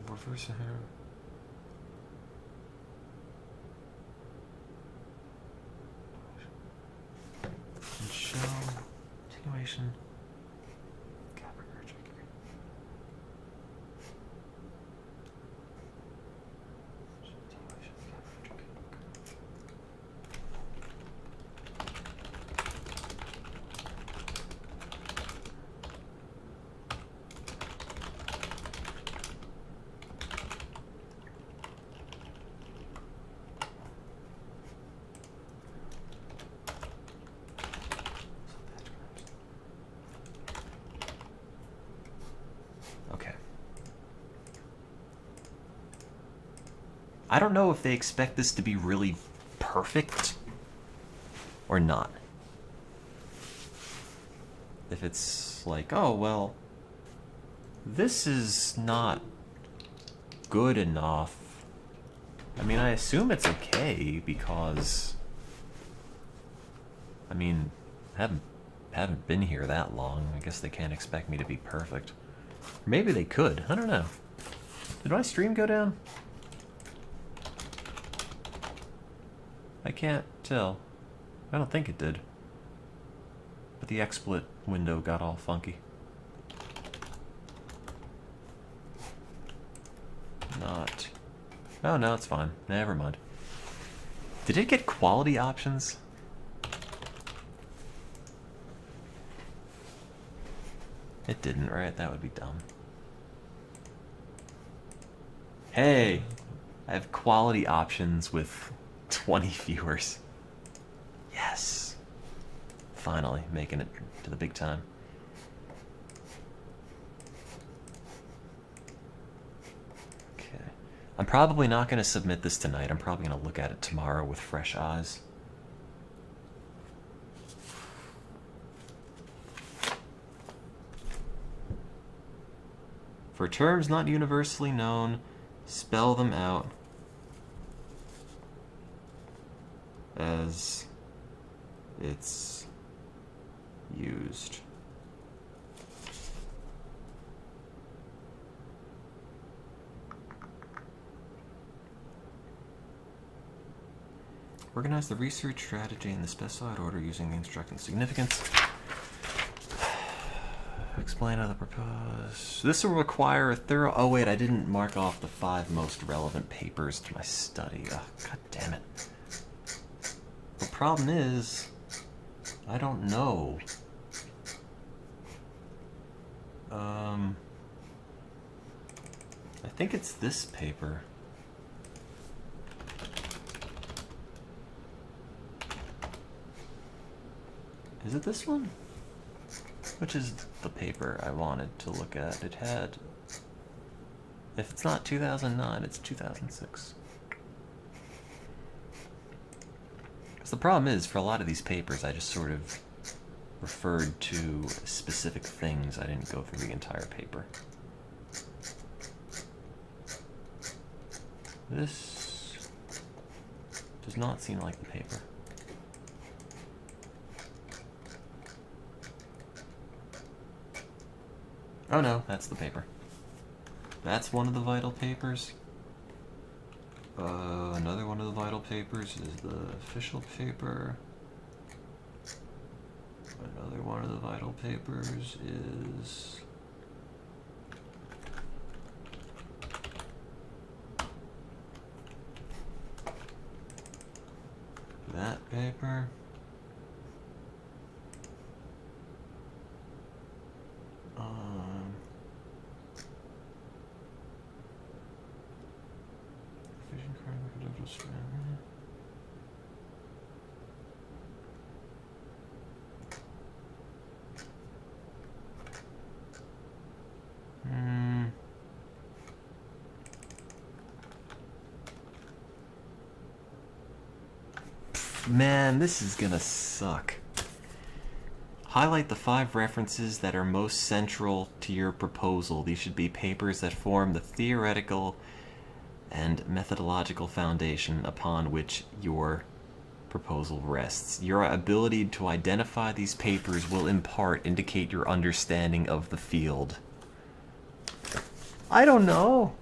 reverse hair. And show attenuation. GABAergic. Attenuation, GABAergic. Okay. I don't know if they expect this to be really perfect or not. If it's like, oh, well, this is not good enough. I mean, I assume it's okay because, I mean, I haven't been here that long. I guess they can't expect me to be perfect. Maybe they could. I don't know. Did my stream go down? I can't tell. I don't think it did. But the XSplit window got all funky. Not. Oh, no, it's fine. Never mind. Did it get quality options? It didn't, right? That would be dumb. Hey! I have quality options with 20 viewers. Yes! Finally, making it to the big time. Okay. I'm probably not going to submit this tonight. I'm probably going to look at it tomorrow with fresh eyes. For terms not universally known, spell them out as it's used. Organize the research strategy in the specified order using the instructing significance. Explain how the proposed. This will require a thorough. Oh wait, I didn't mark off the 5 most relevant papers to my study. Oh, god damn it. The problem is, I don't know. I think it's this paper. Is it this one? Which is the paper I wanted to look at. It had, if it's not 2009, it's 2006. Because the problem is, for a lot of these papers, I just sort of referred to specific things. I didn't go through the entire paper. This does not seem like the paper. Oh no, that's the paper. That's one of the vital papers. Another one of the vital papers is the official paper. Another one of the vital papers is that paper. Man, this is gonna suck. Highlight the 5 references that are most central to your proposal. These should be papers that form the theoretical and methodological foundation upon which your proposal rests. Your ability to identify these papers will in part indicate your understanding of the field. I don't know.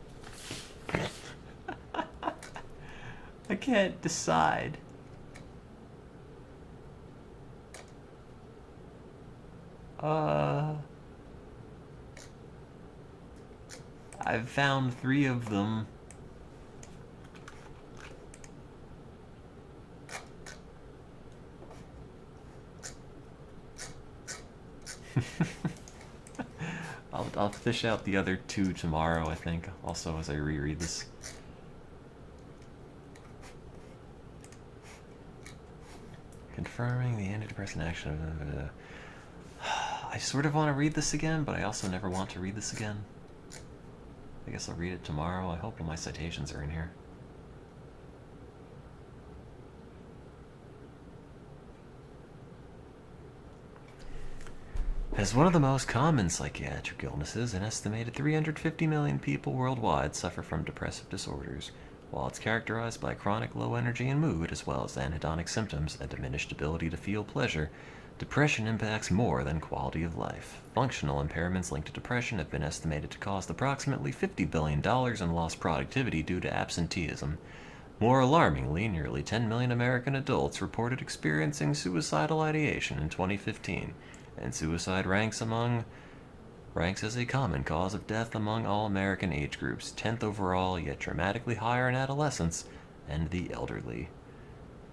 I can't decide. I've found 3 of them. I'll fish out the other 2 tomorrow, I think, also as I reread this. Confirming the antidepressant action of... I sort of want to read this again, but I also never want to read this again. I guess I'll read it tomorrow. I hope all my citations are in here. As one of the most common psychiatric illnesses, an estimated 350 million people worldwide suffer from depressive disorders. While it's characterized by chronic low energy and mood, as well as anhedonic symptoms and diminished ability to feel pleasure, depression impacts more than quality of life. Functional impairments linked to depression have been estimated to cost approximately $50 billion in lost productivity due to absenteeism. More alarmingly, nearly 10 million American adults reported experiencing suicidal ideation in 2015, and suicide ranks as a common cause of death among all American age groups, 10th overall, yet dramatically higher in adolescents and the elderly.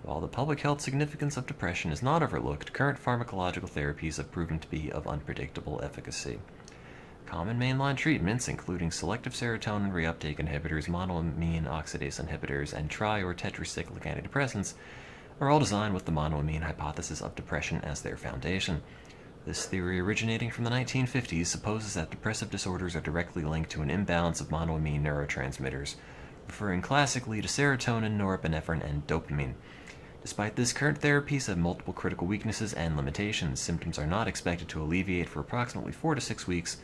While the public health significance of depression is not overlooked, current pharmacological therapies have proven to be of unpredictable efficacy. Common mainline treatments, including selective serotonin reuptake inhibitors, monoamine oxidase inhibitors, and tri- or tetracyclic antidepressants, are all designed with the monoamine hypothesis of depression as their foundation. This theory, originating from the 1950s, supposes that depressive disorders are directly linked to an imbalance of monoamine neurotransmitters, referring classically to serotonin, norepinephrine, and dopamine. Despite this, current therapies have multiple critical weaknesses and limitations. Symptoms are not expected to alleviate for approximately 4 to 6 weeks.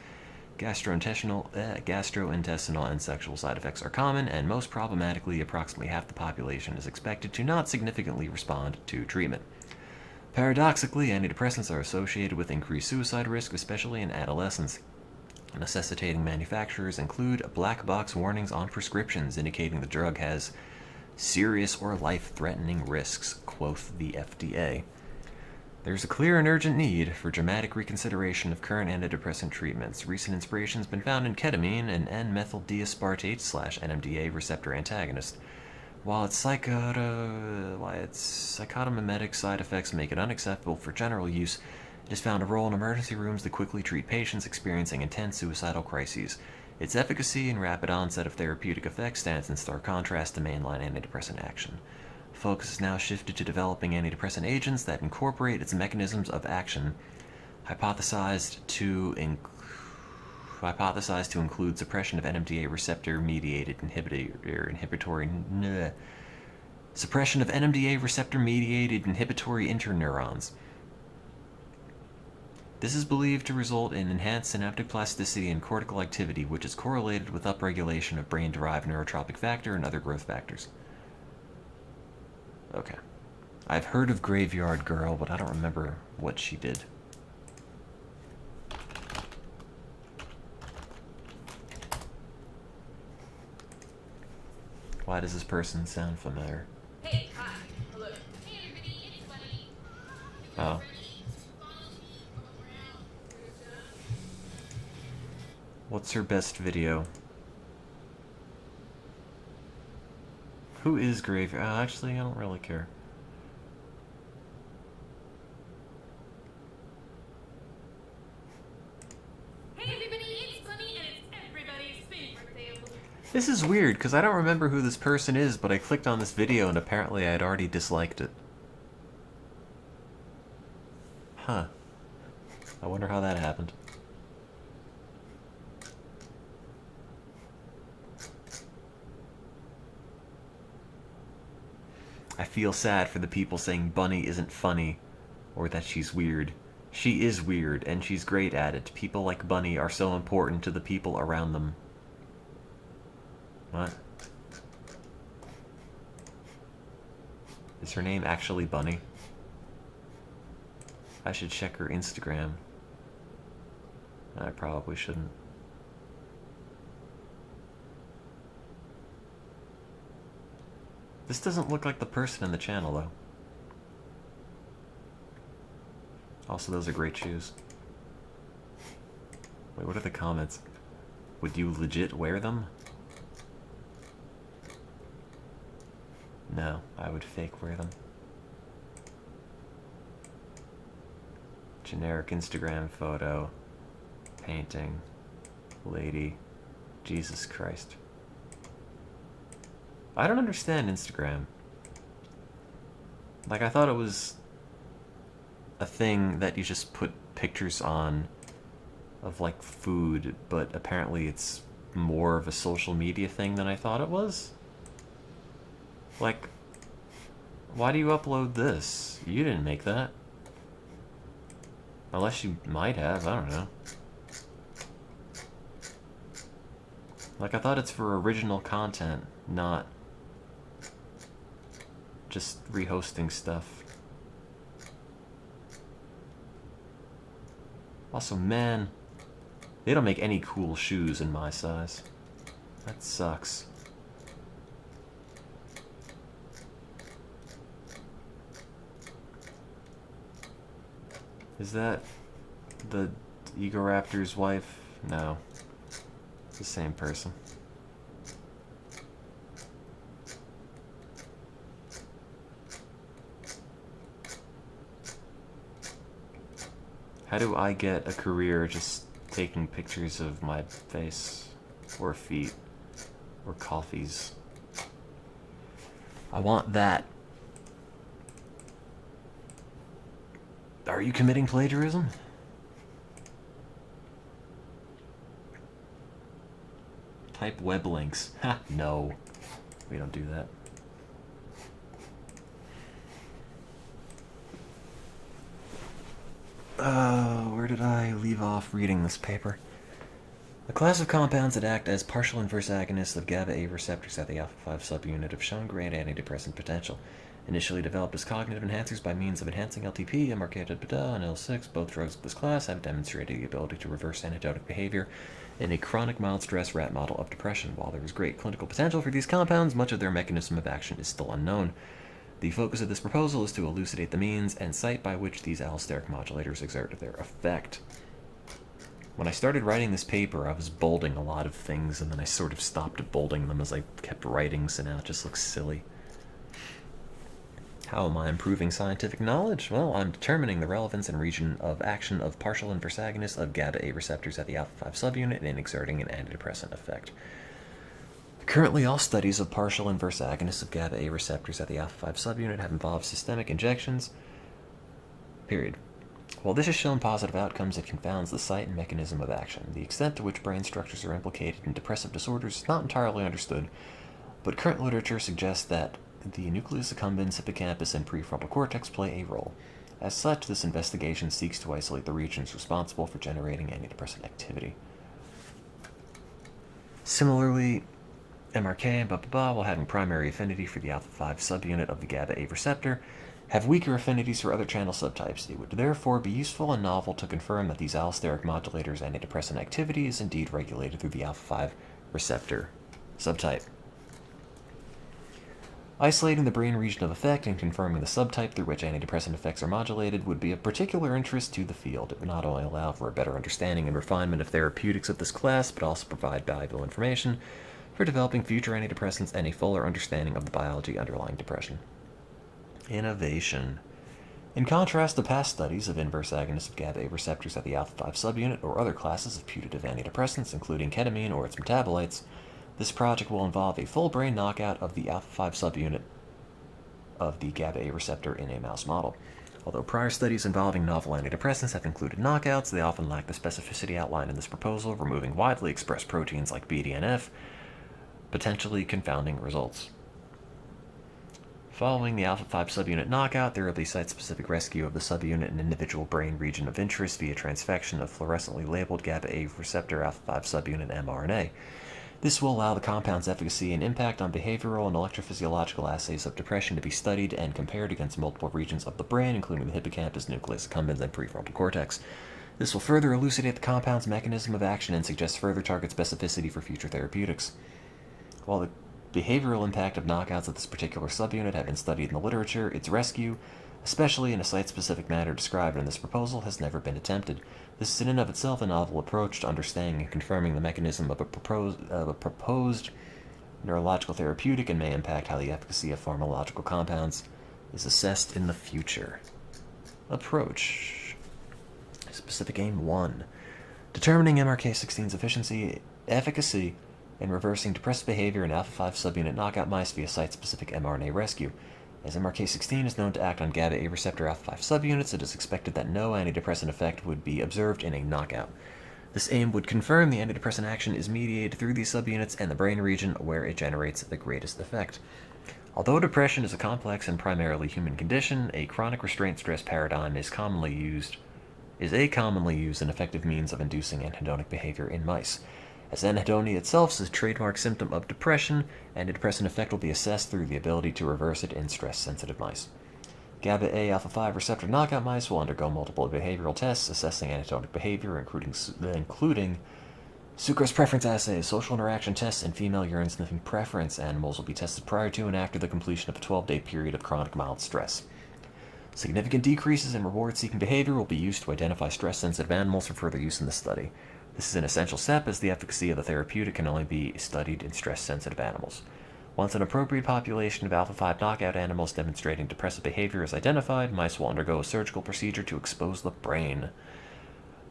Gastrointestinal, and sexual side effects are common, and most problematically, approximately half the population is expected to not significantly respond to treatment. Paradoxically, antidepressants are associated with increased suicide risk, especially in adolescence, necessitating manufacturers include black box warnings on prescriptions indicating the drug has serious or life-threatening risks, quoth the FDA. There's a clear and urgent need for dramatic reconsideration of current antidepressant treatments. Recent inspiration has been found in ketamine, an N-methyl-D-aspartate/NMDA receptor antagonist. While its psychotomimetic side effects make it unacceptable for general use, it has found a role in emergency rooms to quickly treat patients experiencing intense suicidal crises. Its efficacy and rapid onset of therapeutic effect stands in stark contrast to mainline antidepressant action. Focus is now shifted to developing antidepressant agents that incorporate its mechanisms of action, hypothesized to include suppression of NMDA receptor-mediated inhibitory interneurons. This is believed to result in enhanced synaptic plasticity and cortical activity, which is correlated with upregulation of brain-derived neurotropic factor and other growth factors. Okay. I've heard of Graveyard Girl, but I don't remember what she did. Why does this person sound familiar? Hey, hi, hello. Hey, everybody, it's Bunny. Oh. What's her best video? Who is Graveyard? Actually, I don't really care. Hey, everybody, it's Bunny, and it's everybody's favorite day of the week. This is weird, because I don't remember who this person is, but I clicked on this video and apparently I had already disliked it. Huh. I wonder how that happened. I feel sad for the people saying Bunny isn't funny, or that she's weird. She is weird, and she's great at it. People like Bunny are so important to the people around them. What? Is her name actually Bunny? I should check her Instagram. I probably shouldn't. This doesn't look like the person in the channel, though. Also, those are great shoes. Wait, what are the comments? Would you legit wear them? No, I would fake wear them. Generic Instagram photo. Painting. Lady. Jesus Christ. I don't understand Instagram. Like, I thought it was a thing that you just put pictures on of, like, food, but apparently it's more of a social media thing than I thought it was. Like, why do you upload this? You didn't make that. Unless you might have, I don't know. Like, I thought it's for original content, not just rehosting stuff. Also, man, they don't make any cool shoes in my size. That sucks. Is that the Egoraptor's wife? No. It's the same person. How do I get a career just taking pictures of my face or feet or coffees? I want that. Are you committing plagiarism? Type web links. Ha, no. We don't do that. Where did I leave off reading this paper? A class of compounds that act as partial inverse agonists of GABA A receptors at the alpha 5 subunit have shown great antidepressant potential. Initially developed as cognitive enhancers by means of enhancing LTP, MRK-beta, and L6, both drugs of this class have demonstrated the ability to reverse anhedotic behavior in a chronic mild stress rat model of depression. While there is great clinical potential for these compounds, much of their mechanism of action is still unknown. The focus of this proposal is to elucidate the means and site by which these allosteric modulators exert their effect. When I started writing this paper, I was bolding a lot of things, and then I sort of stopped bolding them as I kept writing, so now it just looks silly. How am I improving scientific knowledge? Well, I'm determining the relevance and region of action of partial inverse agonists of GABA A receptors at the alpha 5 subunit and exerting an antidepressant effect. Currently, all studies of partial inverse agonists of GABA A receptors at the alpha 5 subunit have involved systemic injections. Period. While this has shown positive outcomes, it confounds the site and mechanism of action. The extent to which brain structures are implicated in depressive disorders is not entirely understood, but current literature suggests that the nucleus accumbens, hippocampus, and prefrontal cortex play a role. As such, this investigation seeks to isolate the regions responsible for generating antidepressant activity. Similarly, MRK and while having primary affinity for the alpha 5 subunit of the GABA A receptor, have weaker affinities for other channel subtypes. It would therefore be useful and novel to confirm that these allosteric modulators' antidepressant activity is indeed regulated through the alpha 5 receptor subtype. Isolating the brain region of effect and confirming the subtype through which antidepressant effects are modulated would be of particular interest to the field. It would not only allow for a better understanding and refinement of therapeutics of this class, but also provide valuable information for developing future antidepressants and a fuller understanding of the biology underlying depression. Innovation. In contrast to past studies of inverse agonists of GABA A receptors at the alpha 5 subunit or other classes of putative antidepressants, including ketamine or its metabolites, this project will involve a full brain knockout of the alpha 5 subunit of the GABA A receptor in a mouse model. Although prior studies involving novel antidepressants have included knockouts, they often lack the specificity outlined in this proposal, removing widely expressed proteins like BDNF, potentially confounding results. Following the alpha 5 subunit knockout, there will be site-specific rescue of the subunit and individual brain region of interest via transfection of fluorescently labeled GABA A receptor alpha 5 subunit mRNA. This will allow the compound's efficacy and impact on behavioral and electrophysiological assays of depression to be studied and compared against multiple regions of the brain, including the hippocampus, nucleus accumbens, and prefrontal cortex. This will further elucidate the compound's mechanism of action and suggest further target specificity for future therapeutics. While the behavioral impact of knockouts of this particular subunit have been studied in the literature, its rescue, especially in a site-specific manner described in this proposal, has never been attempted. This is in and of itself a novel approach to understanding and confirming the mechanism of a proposed neurological therapeutic and may impact how the efficacy of pharmacological compounds is assessed in the future. Approach. Specific aim 1. Determining MRK-16's efficacy in reversing depressive behavior in alpha-5 subunit knockout mice via site-specific mRNA rescue. As MRK-16 is known to act on GABA-A receptor alpha-5 subunits, it is expected that no antidepressant effect would be observed in a knockout. This aim would confirm the antidepressant action is mediated through these subunits and the brain region where it generates the greatest effect. Although depression is a complex and primarily human condition, a chronic restraint stress paradigm is a commonly used and effective means of inducing anhedonic behavior in mice. As anhedonia itself is a trademark symptom of depression, antidepressant effect will be assessed through the ability to reverse it in stress-sensitive mice. GABA-A alpha-5 receptor knockout mice will undergo multiple behavioral tests assessing anhedonic behavior, including sucrose preference assays, social interaction tests, and female urine sniffing preference. Animals will be tested prior to and after the completion of a 12-day period of chronic mild stress. Significant decreases in reward-seeking behavior will be used to identify stress-sensitive animals for further use in the study. This is an essential step as the efficacy of the therapeutic can only be studied in stress-sensitive animals. Once an appropriate population of alpha-5 knockout animals demonstrating depressive behavior is identified, mice will undergo a surgical procedure to expose the brain.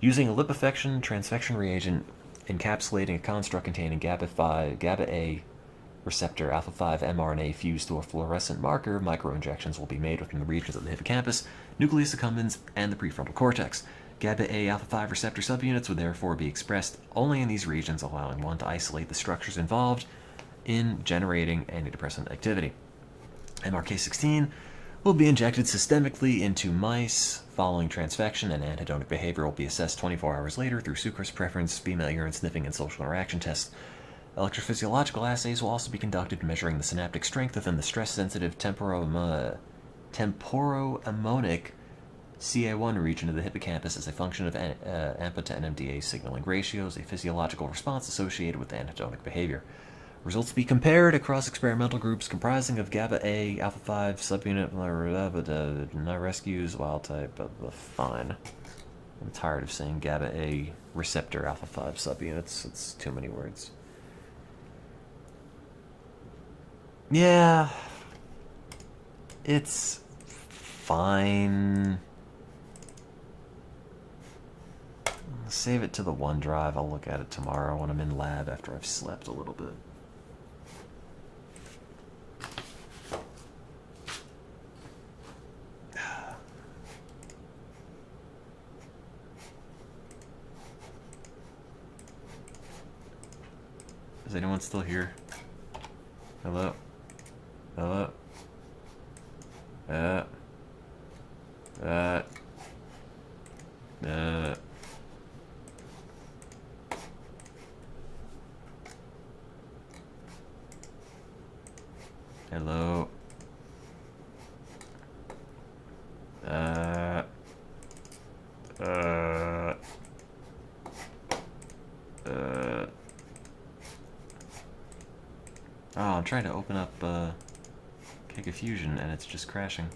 Using a liposuction transfection reagent encapsulating a construct containing GABA-A receptor alpha-5 mRNA fused to a fluorescent marker, microinjections will be made within the regions of the hippocampus, nucleus accumbens, and the prefrontal cortex. GABA-A alpha-5 receptor subunits would therefore be expressed only in these regions, allowing one to isolate the structures involved in generating antidepressant activity. MRK-16 will be injected systemically into mice following transfection, and anhedonic behavior will be assessed 24 hours later through sucrose preference, female urine sniffing, and social interaction tests. Electrophysiological assays will also be conducted measuring the synaptic strength within the stress-sensitive temporoammonic CA1 region of the hippocampus as a function of AMPA to NMDA signaling ratios, a physiological response associated with anhedonic behavior. Results to be compared across experimental groups comprising of GABA-A, alpha-5, subunit, rescues, wild type, fine. I'm tired of saying GABA-A receptor alpha-5 subunits. It's too many words. Yeah, it's fine. Save it to the OneDrive. I'll look at it tomorrow when I'm in lab after I've slept a little bit. Is anyone still here? Hello? Hello? Hello? Oh, I'm trying to open up Cake of Fusion and it's just crashing.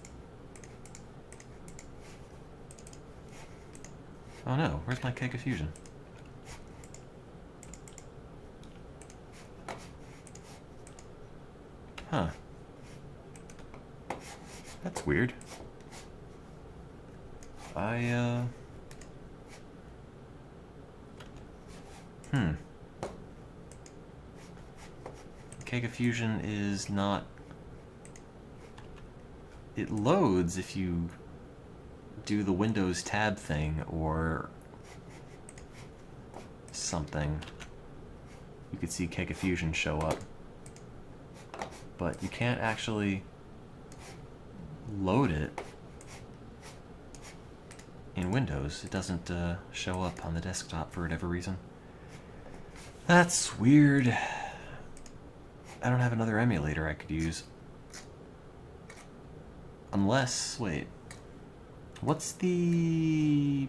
Oh no, where's my Cake of Fusion? Huh. That's weird. Cake of Fusion is not... It loads if you do the Windows tab thing or something. You could see Cake of Fusion show up. But you can't actually load it in Windows. It doesn't show up on the desktop for whatever reason. That's weird. I don't have another emulator I could use. Unless, wait. What's the...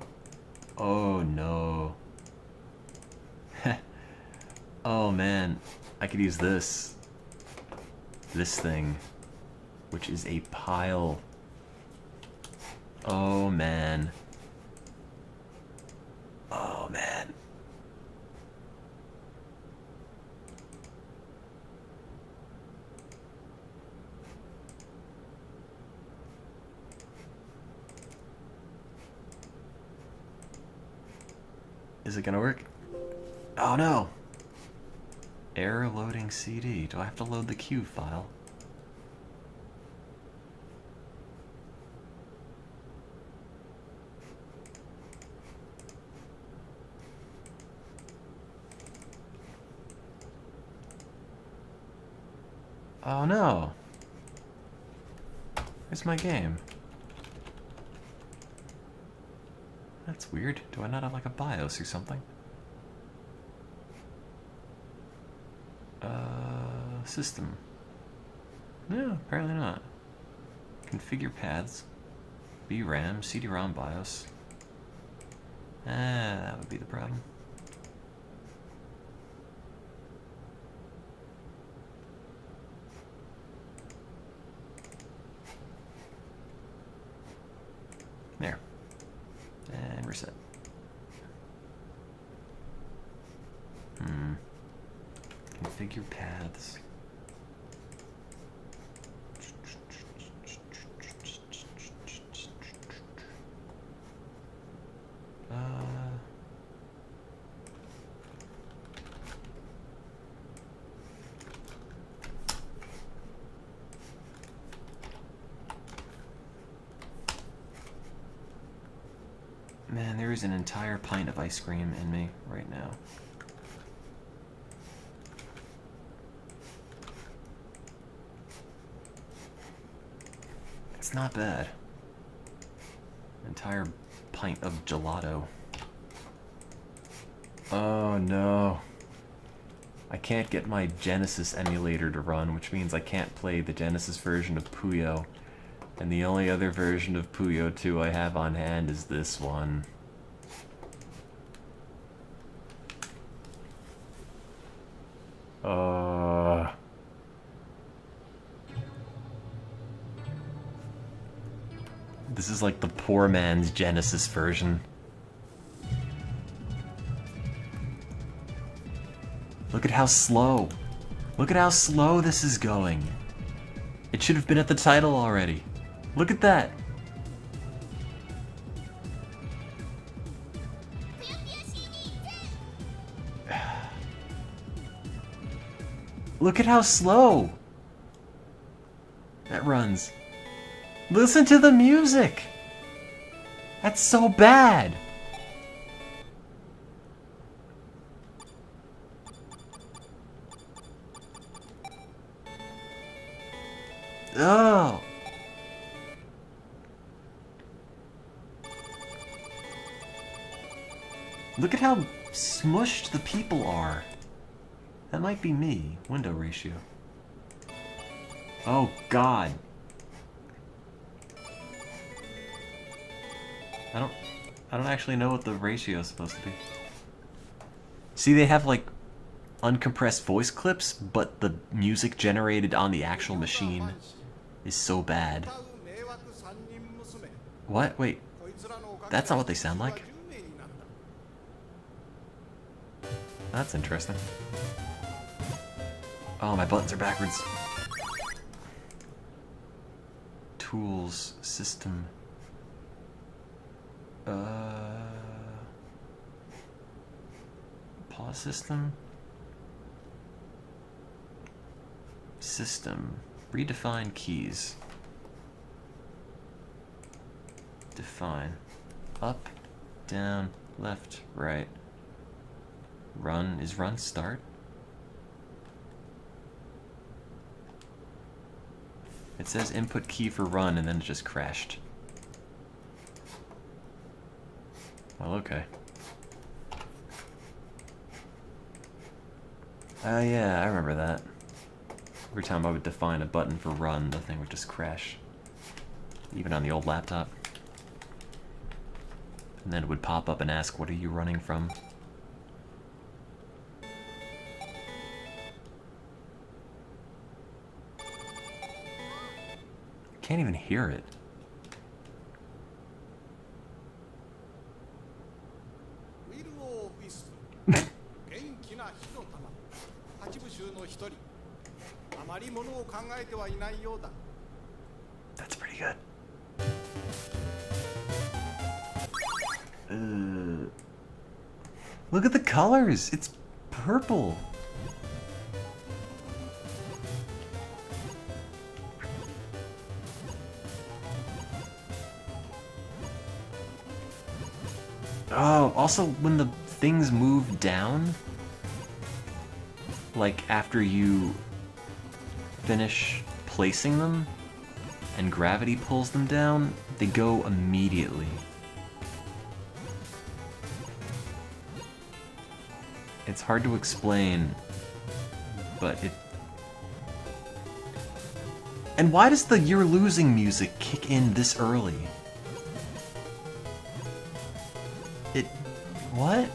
Oh no. Oh man, I could use this. this thing, which is a pile. Oh man. Oh man. Is it gonna work? Oh no! Error loading CD. Do I have to load the Q file? Oh no! Where's my game? That's weird. Do I not have like a BIOS or something? System. No, apparently not. Configure paths. VRAM, CD-ROM BIOS. That would be the problem. There. And reset. Configure paths. Man, there is an entire pint of ice cream in me right now. It's not bad. Entire pint of gelato. Oh no. I can't get my Genesis emulator to run, which means I can't play the Genesis version of Puyo. And the only other version of Puyo 2 I have on hand is this one. This is like the poor man's Genesis version. Look at how slow. Look at how slow this is going. It should have been at the title already. Look at that. Look at how slow that runs. Listen to the music. That's so bad. Oh. Look at how smushed the people are. That might be me. Window ratio. Oh God. I don't actually know what the ratio is supposed to be. See, they have like uncompressed voice clips, but the music generated on the actual machine is so bad. What? Wait. That's not what they sound like? That's interesting. Oh, my buttons are backwards. Tools, system. Pause system. System. Redefine keys. Define. Up, down, left, right. Run. Is run start? It says input key for run and then it just crashed. Well, okay. Oh yeah, I remember that. Every time I would define a button for run, the thing would just crash. Even on the old laptop. And then it would pop up and ask, what are you running from? can't even hear it. ウィル・オー・ウィスプ元気な火の玉八部衆の一人あまりものを考えてはいないようだ That's pretty good. Look at the colors. It's purple. Oh, also when the things move down, like after you finish placing them and gravity pulls them down, they go immediately. It's hard to explain, but it... And why does the "You're Losing" music kick in this early? It... what?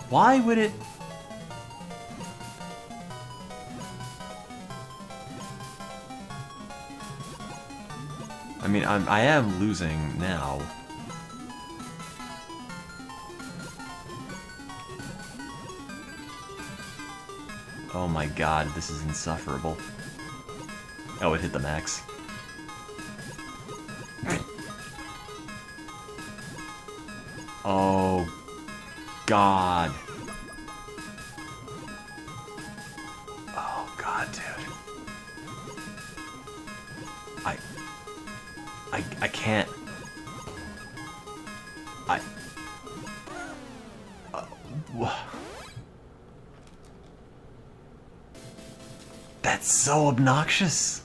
Why would it... I mean, I am losing now. Oh my god, this is insufferable. Oh, it hit the max. Oh god. Oh god, dude. I can't. That's so obnoxious.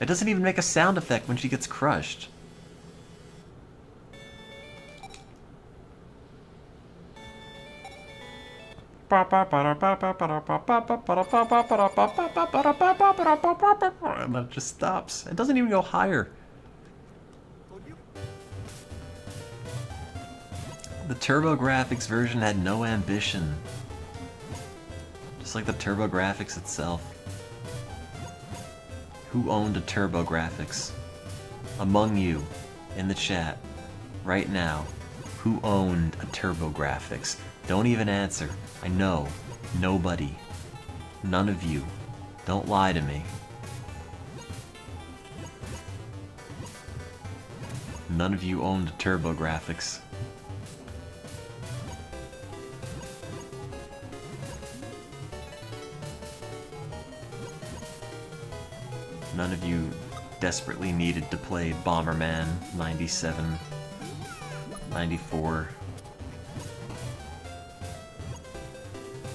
It doesn't even make a sound effect when she gets crushed. And then it just stops. It doesn't even go higher. The TurboGrafx version had no ambition. Just like the TurboGrafx itself. Who owned a TurboGrafx? Among you, in the chat, right now, who owned a TurboGrafx? Don't even answer. I know. Nobody. None of you. Don't lie to me. None of you owned a TurboGrafx. None of you desperately needed to play Bomberman 97, 94.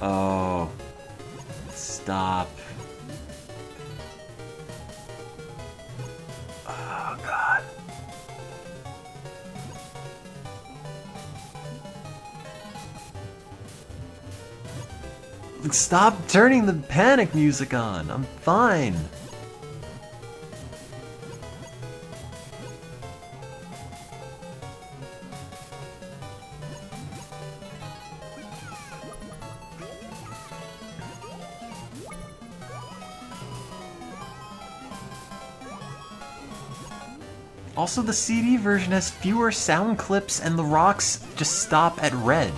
Oh, stop. Oh, God. Stop turning the panic music on. I'm fine. Also, the CD version has fewer sound clips and the rocks just stop at red.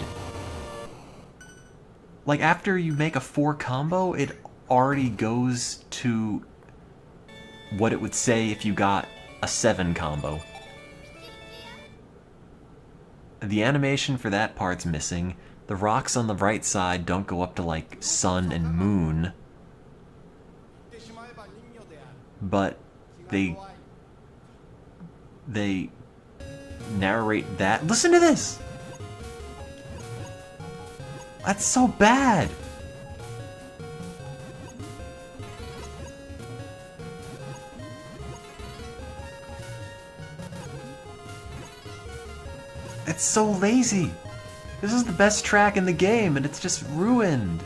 Like, after you make a 4 combo, it already goes to what it would say if you got a 7 combo. The animation for that part's missing. The rocks on the right side don't go up to, like, sun and moon. But they narrate that. Listen to this! That's so bad! It's so lazy! This is the best track in the game, and it's just ruined!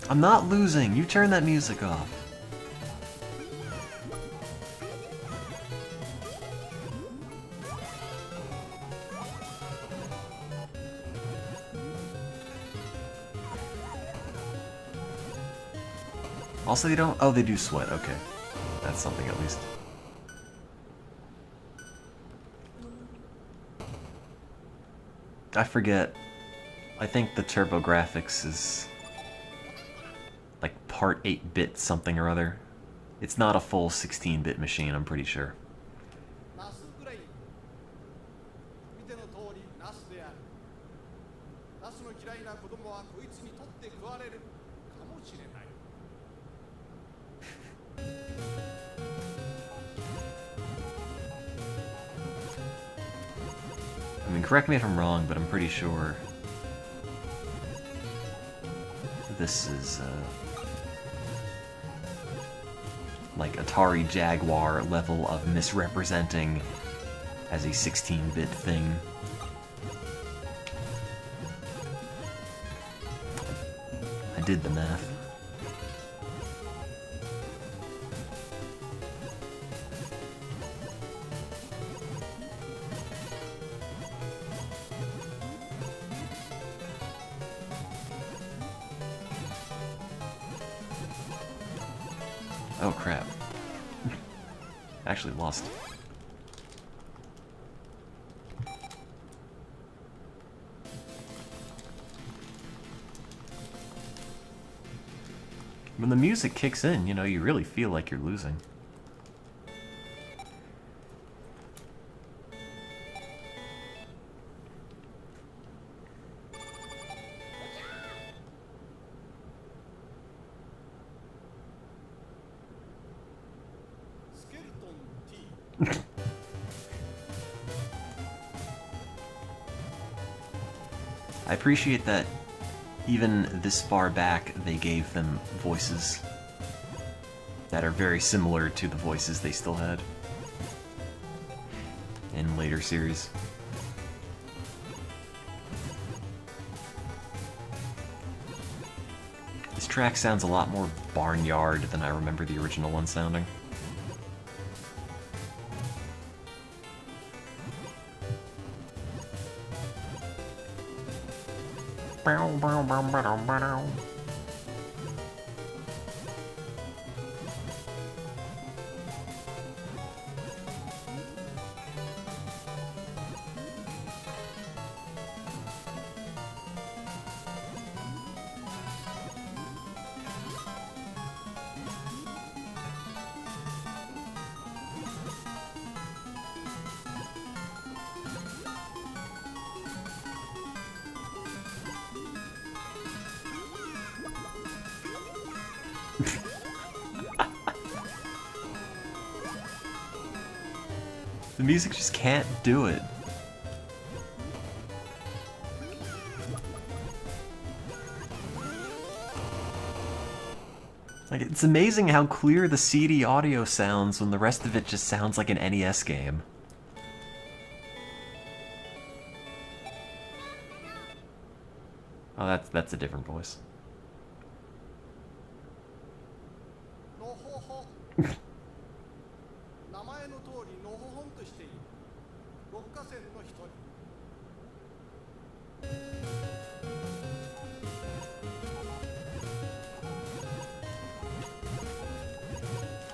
I'm not losing. You turn that music off. Also, they don't... Oh, they do sweat. Okay. That's something at least. I forget. I think the TurboGrafx is... like part 8-bit something or other. It's not a full 16-bit machine, I'm pretty sure. ナスくらい見ての通りナスである。ナスの嫌いな子供はこいつに取って食われるかもしれない。 I mean, correct me if I'm wrong, but I'm pretty sure this is, like Atari Jaguar level of misrepresenting as a 16-bit thing. I did the math. Oh crap. Actually lost. When the music kicks in, you know, you really feel like you're losing. I appreciate that even this far back they gave them voices that are very similar to the voices they still had in later series. This track sounds a lot more barnyard than I remember the original one sounding. The music just can't do it. Like, it's amazing how clear the CD audio sounds when the rest of it just sounds like an NES game. Oh, that's a different voice. のほほ名前の通りのほほんとしている六花仙の一人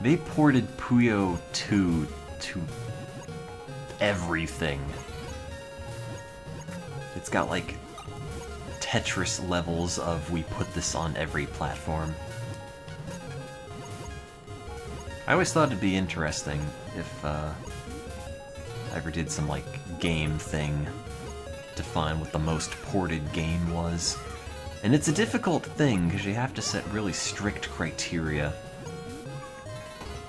They ported Puyo 2 to everything. It's got like Tetris levels of we put this on every platform. I always thought it'd be interesting if I ever did some like game thing to find what the most ported game was. And it's a difficult thing because you have to set really strict criteria.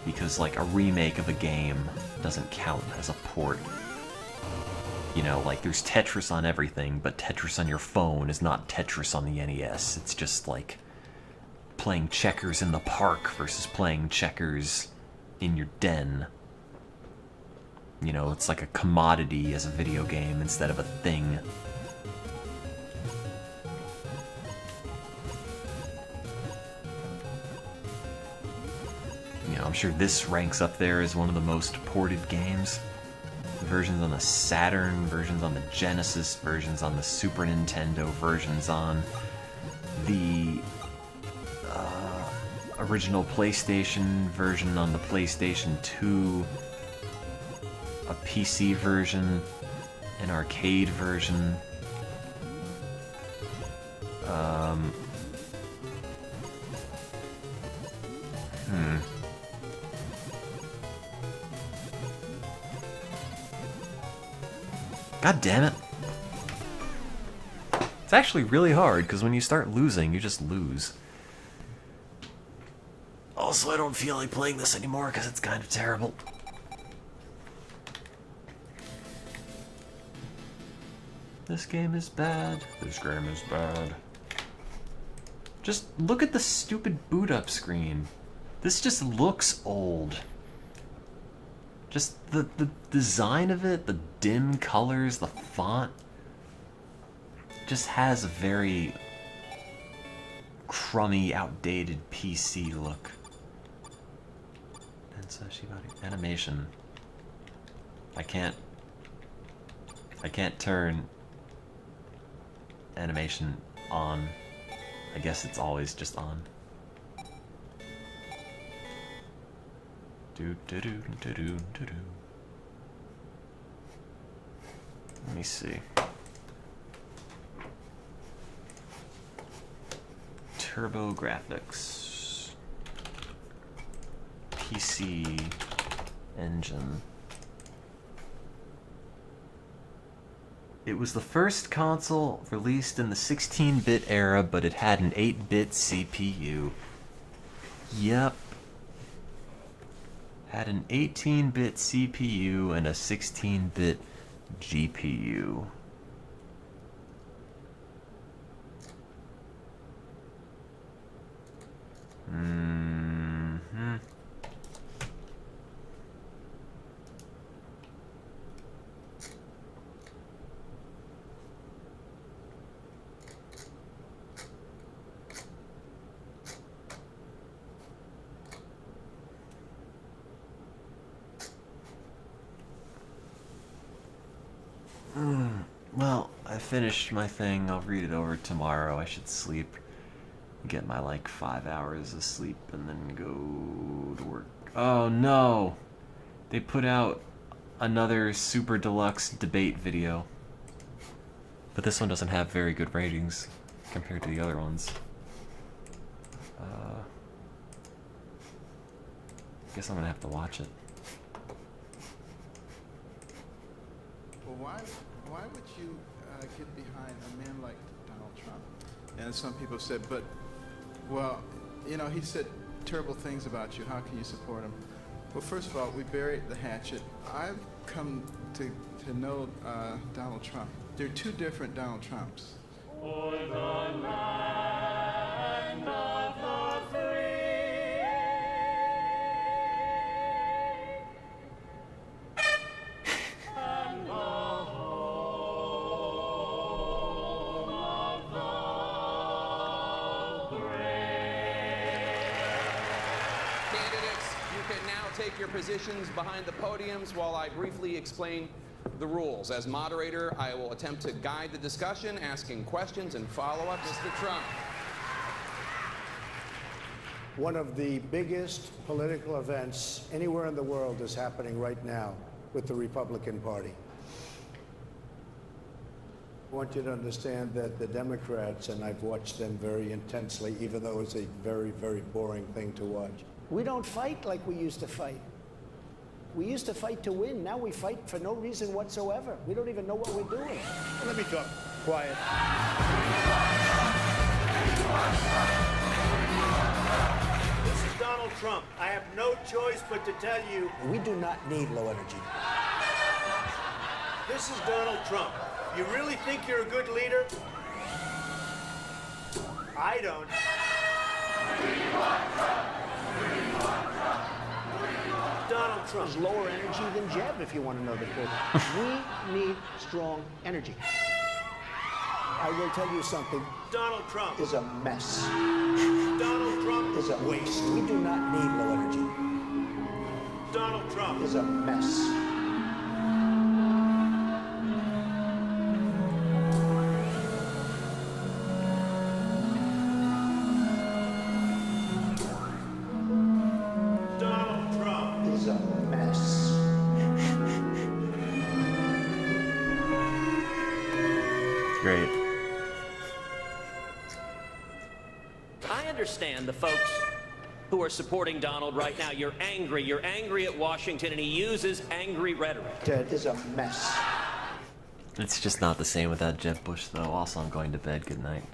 Because like a remake of a game doesn't count as a port. You know, like there's Tetris on everything, but Tetris on your phone is not Tetris on the NES. It's just like playing checkers in the park versus playing checkers in your den. You know, it's like a commodity as a video game instead of a thing. I'm sure this ranks up there as one of the most ported games. Versions on the Saturn, versions on the Genesis, versions on the Super Nintendo, versions on the original PlayStation, version on the PlayStation 2, a PC version, an arcade version. God damn it. It's actually really hard, because when you start losing, you just lose. Also, I don't feel like playing this anymore, because it's kind of terrible. This game is bad. This game is bad. Just look at the stupid boot up screen. This just looks old. Just the design of it, the dim colors, the font, just has a very crummy, outdated PC look. Animation. I can't turn animation on. I guess it's always just on. Let me see. Turbo graphics. PC engine. It was the first console released in the 16-bit era, but it had an 8-bit CPU. Yep. Had an 18-bit CPU and a 16-bit GPU. Well, I finished my thing. I'll read it over tomorrow. I should sleep. Get my, 5 hours of sleep and then go to work. Oh, no! They put out another super deluxe debate video. But this one doesn't have very good ratings compared to the other ones. Guess I'm gonna have to watch it. Well, why would you get behind a man like Donald Trump? And some people said, but, well, he said terrible things about you. How can you support him? Well, first of all, we buried the hatchet. I've come to know Donald Trump. There are two different Donald Trumps. For the land of the free. Take your positions behind the podiums while I briefly explain the rules. As moderator, I will attempt to guide the discussion, asking questions and follow-ups. Mr. Trump. One of the biggest political events anywhere in the world is happening right now with the Republican Party. I want you to understand that the Democrats, and I've watched them very intensely, even though it's a very, very boring thing to watch. We don't fight like we used to fight. We used to fight to win. Now we fight for no reason whatsoever. We don't even know what we're doing. Let me talk. Quiet. This is Donald Trump. I have no choice but to tell you. We do not need low energy. This is Donald Trump. You really think you're a good leader? I don't. Donald Trump. There's lower energy than Jeb, if you want to know the truth. We need strong energy. I will tell you something. Donald Trump Is a mess. Donald Trump Is a waste. We do not need low energy. Donald Trump. is a mess. Donald Trump. Is a mess. Great. I understand the folks who are supporting Donald right now. You're angry. You're angry at Washington, and he uses angry rhetoric. Ted is a mess. It's just not the same without Jeb Bush, though. Also, I'm going to bed. Good night.